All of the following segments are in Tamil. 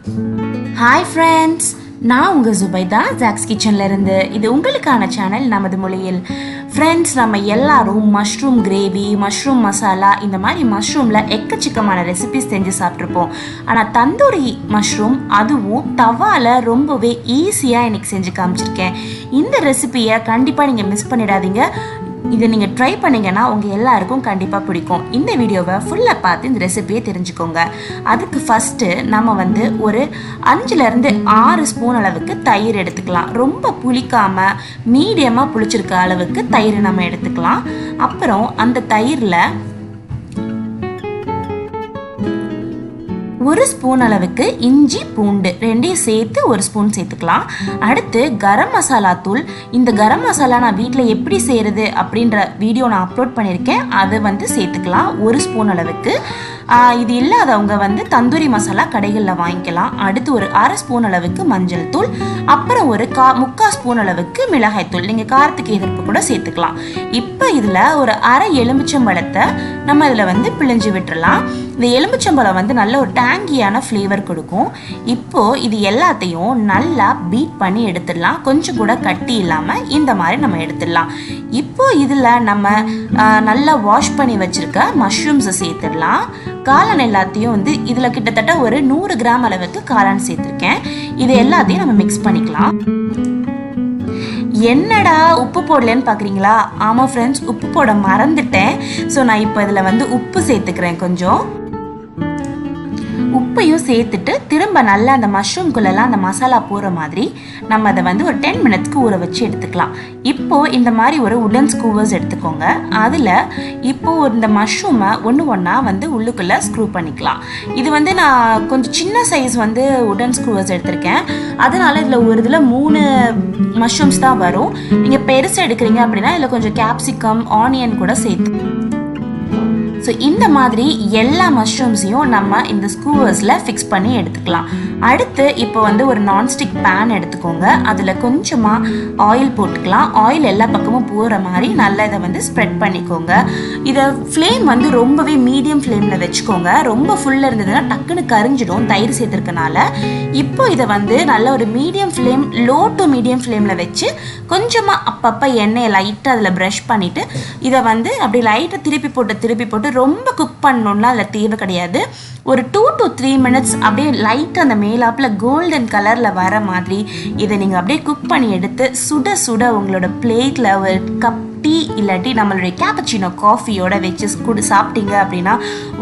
Hi friends, நான் உங்கள் ஜுபைதா ஜாக்ஸ் கிச்சனில் இருந்து. இது உங்களுக்கான சேனல் நமது மொழியில். ஃப்ரெண்ட்ஸ், நம்ம எல்லாரும் மஷ்ரூம் கிரேவி, மஷ்ரூம் மசாலா, இந்த மாதிரி மஷ்ரூமில் எக்கச்சக்கமான ரெசிபிஸ் செஞ்சு சாப்பிட்ருப்போம். ஆனால் தந்தூரி மஷ்ரூம், அதுவும் தவாவில் ரொம்பவே ஈஸியாக எனக்கு செஞ்சு காமிச்சிருக்கேன். இந்த ரெசிபியை கண்டிப்பாக நீங்கள் மிஸ் பண்ணிடாதீங்க. இதை நீங்கள் ட்ரை பண்ணிங்கன்னா உங்கள் எல்லாருக்கும் கண்டிப்பாக பிடிக்கும். இந்த வீடியோவை ஃபுல்லாக பார்த்து இந்த ரெசிபியை தெரிஞ்சுக்கோங்க. அதுக்கு ஃபஸ்ட்டு நம்ம ஒரு 5-6 ஸ்பூன் அளவுக்கு தயிர் எடுத்துக்கலாம். ரொம்ப புளிக்காமல் மீடியமாக புளிச்சிருக்க அளவுக்கு தயிர் நம்ம எடுத்துக்கலாம். அப்புறம் அந்த தயிரில் 1 ஸ்பூன் அளவுக்கு இஞ்சி பூண்டு ரெண்டையும் சேர்த்து 1 ஸ்பூன் சேர்த்துக்கலாம். அடுத்து கரம் மசாலா தூள். இந்த கரம் மசாலா நான் வீட்டில் எப்படி செய்கிறது அப்படின்ற வீடியோ நான் அப்லோட் பண்ணியிருக்கேன். அதை சேர்த்துக்கலாம் 1 ஸ்பூன் அளவுக்கு. இது இல்லாதவங்க தந்தூரி மசாலா கடைகளில் வாங்கிக்கலாம். அடுத்து ஒரு 1/2 ஸ்பூன் அளவுக்கு மஞ்சள் தூள், அப்புறம் ஒரு 3/4 ஸ்பூன் அளவுக்கு மிளகாய் தூள். நீங்கள் காரத்துக்கு எதிர்ப்பு கூட சேர்த்துக்கலாம். இப்போ இதில் ஒரு 1/2 எலுமிச்சம்பழத்தை நம்ம இதில் பிழிஞ்சு விட்டுறலாம். இந்த எலுமிச்சம்பழம் நல்ல ஒரு டேங்கியான ஃப்ளேவர் கொடுக்கும். இப்போது இது எல்லாத்தையும் நல்லா பீட் பண்ணி எடுத்துடலாம். கொஞ்சம் கூட கட்டி இல்லாமல் இந்த மாதிரி நம்ம எடுத்துடலாம். இப்போது இதில் நம்ம நல்லா வாஷ் பண்ணி வச்சுருக்க மஷ்ரூம்ஸை சேர்த்துடலாம். காளான் எல்லாத்தையும் இதில் கிட்டத்தட்ட ஒரு 100 கிராம் அளவுக்கு காளான் சேர்த்துருக்கேன். இது எல்லாத்தையும் நம்ம மிக்ஸ் பண்ணிக்கலாம். என்னடா உப்பு போடலன்னு பார்க்குறீங்களா? ஆமாம் ஃப்ரெண்ட்ஸ், உப்பு போட மறந்துட்டேன். ஸோ நான் இப்போ இதில் உப்பு சேர்த்துக்கிறேன். கொஞ்சம் உப்பையும் சேர்த்துட்டு திரும்ப நல்லா அந்த மஷ்ரூம்குள்ளெல்லாம் அந்த மசாலா போகிற மாதிரி நம்ம அதை ஒரு 10 மினிட்ஸ்க்கு ஊற வச்சு எடுத்துக்கலாம். இப்போது இந்த மாதிரி ஒரு உடன் ஸ்க்ரூவர்ஸ் எடுத்துக்கோங்க. அதில் இப்போது இந்த மஷ்ரூமை ஒன்றா உள்ளுக்குள்ளே ஸ்க்ரூ பண்ணிக்கலாம். இது நான் கொஞ்சம் சின்ன சைஸ் உடன் ஸ்க்ரூவர்ஸ் எடுத்திருக்கேன். அதனால் இதில் 3 மஷ்ரூம்ஸ் தான் வரும். நீங்கள் பெருசு எடுக்கிறீங்க அப்படின்னா இதில் கொஞ்சம் கேப்சிகம், ஆனியன் கூட சேர்த்து. ஸோ இந்த மாதிரி எல்லா மஷ்ரூம்ஸையும் நம்ம இந்த ஸ்க்ரூவர்ஸில் ஃபிக்ஸ் பண்ணி எடுத்துக்கலாம். அடுத்து இப்போ ஒரு நான்ஸ்டிக் பேன் எடுத்துக்கோங்க. அதில் கொஞ்சமாக ஆயில் போட்டுக்கலாம். ஆயில் எல்லா பக்கமும் போகிற மாதிரி நல்லா இதை ஸ்ப்ரெட் பண்ணிக்கோங்க. இதை ஃப்ளேம் ரொம்பவே மீடியம் ஃப்ளேமில் வச்சுக்கோங்க. ரொம்ப ஃபுல்லாக இருந்ததுன்னா டக்குன்னு கரிஞ்சிடும் தயிர் சேர்த்துருக்கனால. இப்போ இதை நல்ல ஒரு medium flame, low to medium ஃப்ளேமில் வச்சு கொஞ்சமாக அப்பப்போ எண்ணெயை லைட்டாக அதில் ப்ரஷ் பண்ணிவிட்டு இதை அப்படி லைட்டாக திருப்பி போட்டு ரொம்ப குக் பண்ணணும்னா அதில் தேவை கிடையாது. ஒரு 2 to 3 மினிட்ஸ் அப்படியே லைட்டாக அந்த மேலாப்பில் கோல்டன் கலரில் வர மாதிரி இதை நீங்கள் அப்படியே குக் பண்ணி எடுத்து சுட சுட உங்களோட பிளேட்டில் ஒரு கப் டீ இல்லாட்டி நம்மளுடைய கேப்பச்சினோ காஃபியோட வச்சு சாப்பிட்டீங்க அப்படின்னா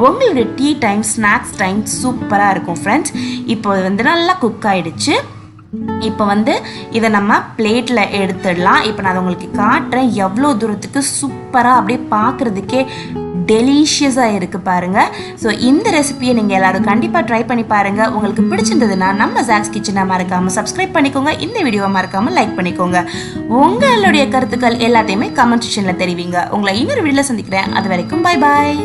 உங்களுடைய டீ டைம், ஸ்நாக்ஸ் டைம் சூப்பராக இருக்கும் ஃப்ரெண்ட்ஸ். இப்போ நல்லா குக் ஆகிடுச்சு. இப்போ இதை நம்ம பிளேட்டில் எடுத்துடலாம். இப்போ நான் உங்களுக்கு காட்டுறேன் எவ்வளோ தூரத்துக்கு சூப்பராக அப்படியே பார்க்குறதுக்கே டெலிஷியஸாக இருக்குது பாருங்கள். ஸோ இந்த ரெசிபியை நீங்கள் எல்லோரும் கண்டிப்பாக ட்ரை பண்ணி பாருங்கள். உங்களுக்கு பிடிச்சிருந்ததுன்னா நம்ம ஜாக்ஸ் கிச்சனை மறக்காமல் சப்ஸ்கிரைப் பண்ணிக்கோங்க. இந்த வீடியோவை மறக்காமல் லைக் பண்ணிக்கோங்க. உங்களுடைய கருத்துக்கள் எல்லாத்தையுமே கமெண்ட் செக்ஷனில் தெரிவிங்க. உங்களை இன்னொரு வீடியோவில் சந்திக்கிறேன். அது வரைக்கும் பை பாய்.